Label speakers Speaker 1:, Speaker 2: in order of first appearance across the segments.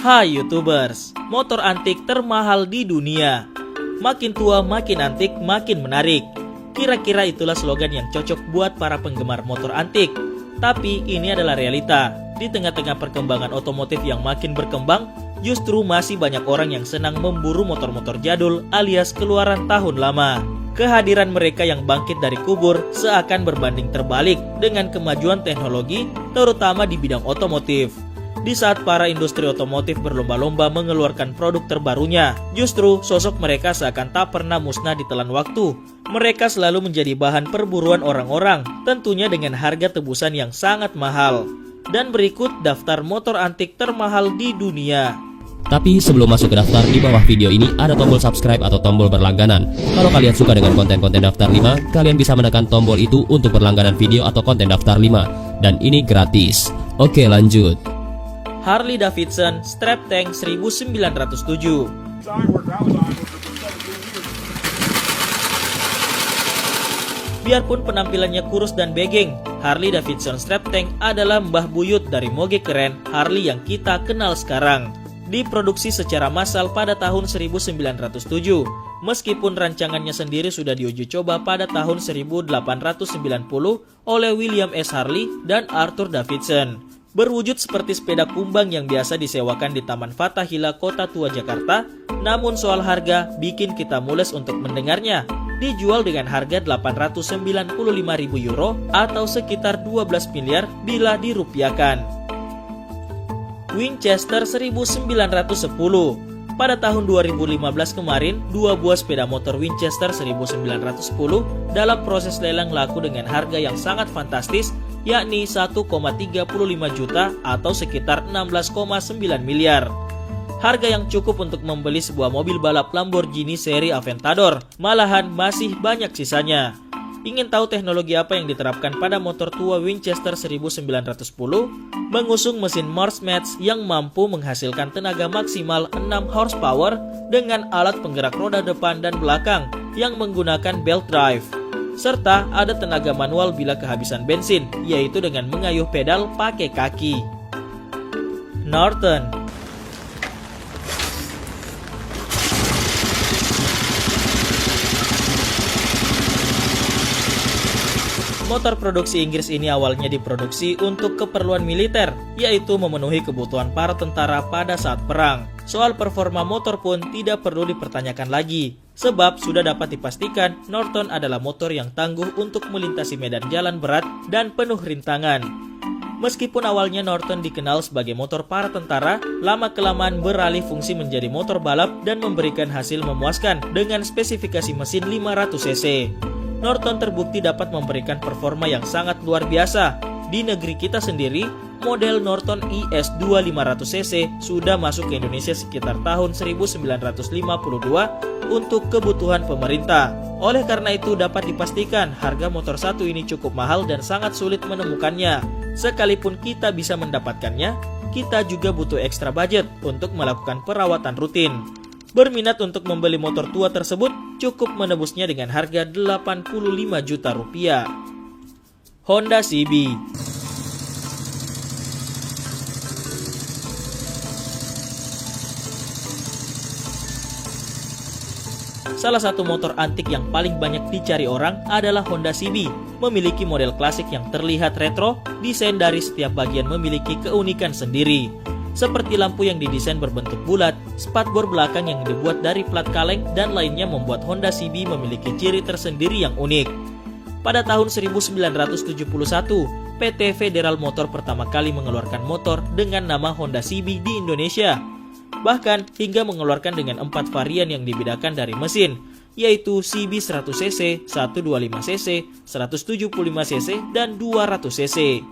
Speaker 1: Hai YouTubers, motor antik termahal di dunia. Makin tua makin antik, makin menarik. Kira-kira itulah slogan yang cocok buat para penggemar motor antik. Tapi ini adalah realita. Di tengah-tengah perkembangan otomotif yang makin berkembang, justru masih banyak orang yang senang memburu motor-motor jadul alias keluaran tahun lama. Kehadiran mereka yang bangkit dari kubur seakan berbanding terbalik dengan kemajuan teknologi, terutama di bidang otomotif. Di saat para industri otomotif berlomba-lomba mengeluarkan produk terbarunya, justru sosok mereka seakan tak pernah musnah ditelan waktu. Mereka selalu menjadi bahan perburuan orang-orang, tentunya dengan harga tebusan yang sangat mahal. Dan berikut daftar motor antik termahal di dunia.
Speaker 2: Tapi sebelum masuk ke daftar, di bawah video ini ada tombol subscribe atau tombol berlangganan. Kalau kalian suka dengan konten-konten daftar 5, kalian bisa menekan tombol itu untuk berlangganan video atau konten daftar 5. Dan ini gratis. Oke, lanjut.
Speaker 1: Harley Davidson Strap Tank 1907. Biarpun penampilannya kurus dan begeng, Harley Davidson Strap Tank adalah mbah buyut dari moge keren Harley yang kita kenal sekarang. Diproduksi secara massal pada tahun 1907, meskipun rancangannya sendiri sudah diuji coba pada tahun 1890 oleh William S. Harley dan Arthur Davidson. Berwujud seperti sepeda kumbang yang biasa disewakan di Taman Fathahillah, Kota Tua, Jakarta. Namun soal harga bikin kita mules untuk mendengarnya. Dijual dengan harga 895.000 euro atau sekitar 12 miliar bila dirupiahkan. Winchester 1910. Pada tahun 2015 kemarin, dua buah sepeda motor Winchester 1910 dalam proses lelang laku dengan harga yang sangat fantastis, yakni 1,35 juta atau sekitar 16,9 miliar. Harga yang cukup untuk membeli sebuah mobil balap Lamborghini seri Aventador, malahan masih banyak sisanya. Ingin tahu teknologi apa yang diterapkan pada motor tua Winchester 1910? Mengusung mesin Marshmatch yang mampu menghasilkan tenaga maksimal 6 horsepower dengan alat penggerak roda depan dan belakang yang menggunakan belt drive. Serta ada tenaga manual bila kehabisan bensin, yaitu dengan mengayuh pedal pakai kaki. Norton. Motor produksi Inggris ini awalnya diproduksi untuk keperluan militer, yaitu memenuhi kebutuhan para tentara pada saat perang. Soal performa motor pun tidak perlu dipertanyakan lagi, sebab sudah dapat dipastikan Norton adalah motor yang tangguh untuk melintasi medan jalan berat dan penuh rintangan. Meskipun awalnya Norton dikenal sebagai motor para tentara, lama-kelamaan beralih fungsi menjadi motor balap dan memberikan hasil memuaskan dengan spesifikasi mesin 500 cc. Norton terbukti dapat memberikan performa yang sangat luar biasa. Di negeri kita sendiri, model Norton IS2 500cc sudah masuk ke Indonesia sekitar tahun 1952 untuk kebutuhan pemerintah. Oleh karena itu dapat dipastikan harga motor satu ini cukup mahal dan sangat sulit menemukannya. Sekalipun kita bisa mendapatkannya, kita juga butuh ekstra budget untuk melakukan perawatan rutin. Berminat untuk membeli motor tua tersebut, cukup menebusnya dengan harga 85 juta rupiah. Honda CB. Salah satu motor antik yang paling banyak dicari orang adalah Honda CB. Memiliki model klasik yang terlihat retro, desain dari setiap bagian memiliki keunikan sendiri. Seperti lampu yang didesain berbentuk bulat, spakbor belakang yang dibuat dari plat kaleng, dan lainnya membuat Honda CB memiliki ciri tersendiri yang unik. Pada tahun 1971, PT Federal Motor pertama kali mengeluarkan motor dengan nama Honda CB di Indonesia. Bahkan hingga mengeluarkan dengan 4 varian yang dibedakan dari mesin, yaitu CB 100cc, 125cc, 175cc, dan 200cc.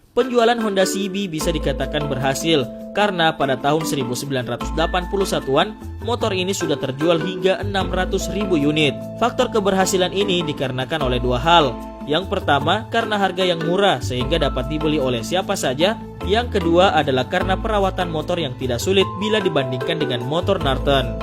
Speaker 1: Penjualan Honda CB bisa dikatakan berhasil karena pada tahun 1981-an motor ini sudah terjual hingga 600.000 unit. Faktor keberhasilan ini dikarenakan oleh dua hal. Yang pertama karena harga yang murah sehingga dapat dibeli oleh siapa saja. Yang kedua adalah karena perawatan motor yang tidak sulit bila dibandingkan dengan motor Norton.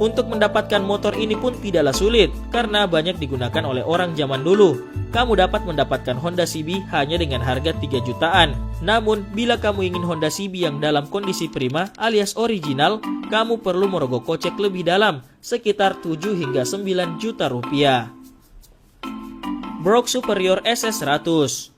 Speaker 1: Untuk mendapatkan motor ini pun tidaklah sulit, karena banyak digunakan oleh orang zaman dulu. Kamu dapat mendapatkan Honda CB hanya dengan harga 3 jutaan. Namun, bila kamu ingin Honda CB yang dalam kondisi prima alias original, kamu perlu merogoh kocek lebih dalam, sekitar 7 hingga 9 juta rupiah. Brooks Superior SS100.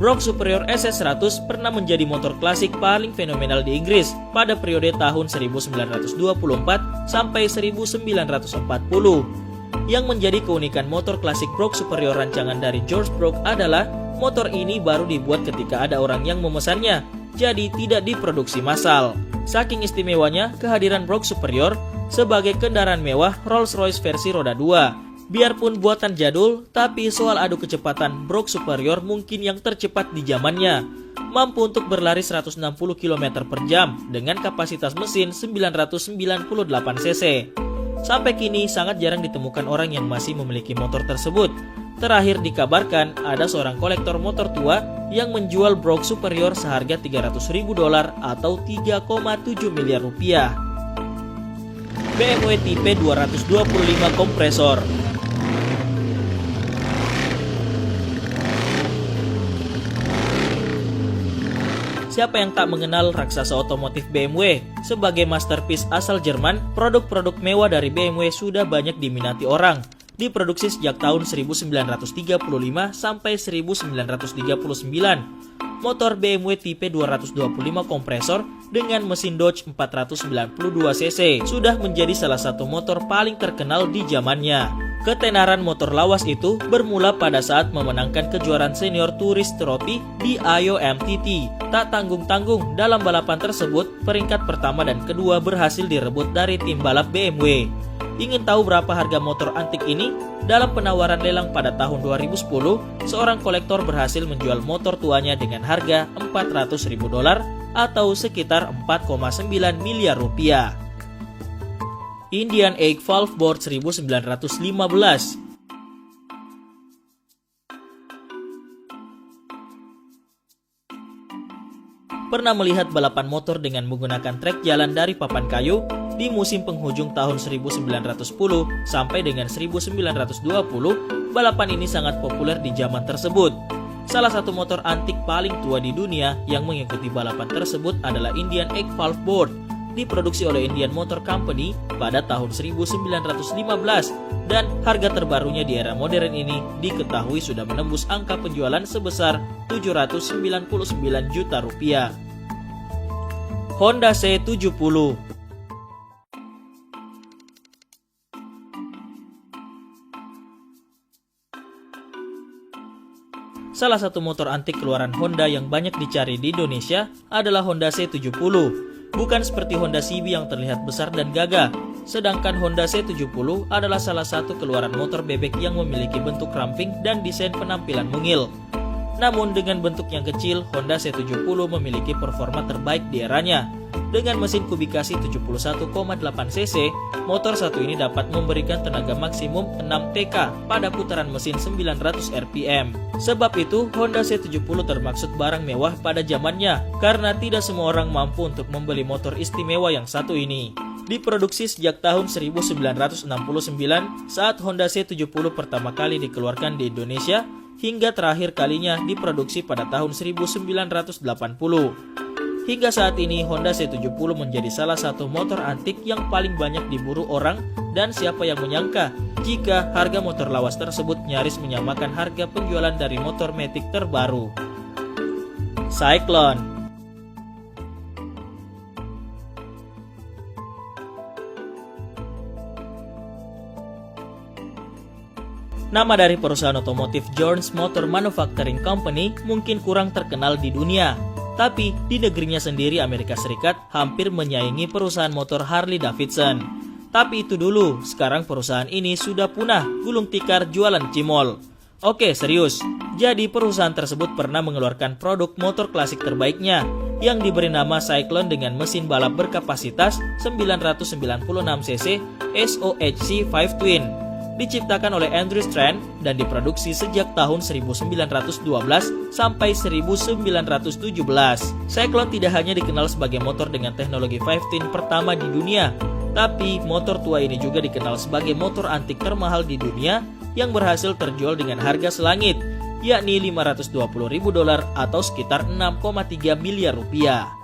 Speaker 1: Brooks Superior SS100 pernah menjadi motor klasik paling fenomenal di Inggris pada periode tahun 1924 sampai 1940. Yang menjadi keunikan motor klasik Brooks Superior rancangan dari George Brooks adalah motor ini baru dibuat ketika ada orang yang memesannya, jadi tidak diproduksi massal. Saking istimewanya kehadiran Brooks Superior sebagai kendaraan mewah Rolls-Royce versi roda 2. Biarpun buatan jadul, tapi soal adu kecepatan Brooks Superior mungkin yang tercepat di zamannya. Mampu untuk berlari 160 km per jam dengan kapasitas mesin 998 cc. Sampai kini sangat jarang ditemukan orang yang masih memiliki motor tersebut. Terakhir dikabarkan ada seorang kolektor motor tua yang menjual Brooks Superior seharga $300.000 atau 3,7 miliar rupiah. BMW tipe 225 kompresor. Siapa yang tak mengenal raksasa otomotif BMW? Sebagai masterpiece asal Jerman, produk-produk mewah dari BMW sudah banyak diminati orang. Diproduksi sejak tahun 1935 sampai 1939. Motor BMW tipe 225 kompresor dengan mesin Dodge 492 cc sudah menjadi salah satu motor paling terkenal di zamannya. Ketenaran motor lawas itu bermula pada saat memenangkan kejuaraan senior Tourist Trophy di IOMTT. Tak tanggung-tanggung, dalam balapan tersebut, peringkat pertama dan kedua berhasil direbut dari tim balap BMW. Ingin tahu berapa harga motor antik ini? Dalam penawaran lelang pada tahun 2010, seorang kolektor berhasil menjual motor tuanya dengan harga $400.000 atau sekitar 4,9 miliar rupiah. Indian Egg Valve Board 1915. Pernah melihat balapan motor dengan menggunakan trek jalan dari papan kayu di musim penghujung tahun 1910 sampai dengan 1920, balapan ini sangat populer di zaman tersebut. Salah satu motor antik paling tua di dunia yang mengikuti balapan tersebut adalah Indian Egg Valve Board. Diproduksi oleh Indian Motor Company pada tahun 1915 dan harga terbarunya di era modern ini diketahui sudah menembus angka penjualan sebesar 799 juta rupiah. Honda C70. Salah satu motor antik keluaran Honda yang banyak dicari di Indonesia adalah Honda C70. Bukan seperti Honda CB yang terlihat besar dan gagah, sedangkan Honda C70 adalah salah satu keluaran motor bebek yang memiliki bentuk ramping dan desain penampilan mungil. Namun dengan bentuk yang kecil, Honda C70 memiliki performa terbaik di eranya. Dengan mesin kubikasi 71,8 cc, motor satu ini dapat memberikan tenaga maksimum 6 TK pada putaran mesin 900 rpm. Sebab itu, Honda C70 termaksud barang mewah pada zamannya, karena tidak semua orang mampu untuk membeli motor istimewa yang satu ini. Diproduksi sejak tahun 1969 saat Honda C70 pertama kali dikeluarkan di Indonesia, hingga terakhir kalinya diproduksi pada tahun 1980. Hingga saat ini, Honda C70 menjadi salah satu motor antik yang paling banyak diburu orang, dan siapa yang menyangka jika harga motor lawas tersebut nyaris menyamakan harga penjualan dari motor Matic terbaru. Cyclone. Nama dari perusahaan otomotif Jones Motor Manufacturing Company mungkin kurang terkenal di dunia. Tapi di negerinya sendiri, Amerika Serikat, hampir menyaingi perusahaan motor Harley Davidson. Tapi itu dulu, sekarang perusahaan ini sudah punah, gulung tikar jualan cimol. Oke, serius. Jadi perusahaan tersebut pernah mengeluarkan produk motor klasik terbaiknya yang diberi nama Cyclone dengan mesin balap berkapasitas 996 cc SOHC 5 Twin. diciptakan oleh Andrew Strand dan diproduksi sejak tahun 1912 sampai 1917. Cyclone tidak hanya dikenal sebagai motor dengan teknologi 5-tin pertama di dunia, tapi motor tua ini juga dikenal sebagai motor antik termahal di dunia yang berhasil terjual dengan harga selangit, yakni $520.000 atau sekitar 6,3 miliar rupiah.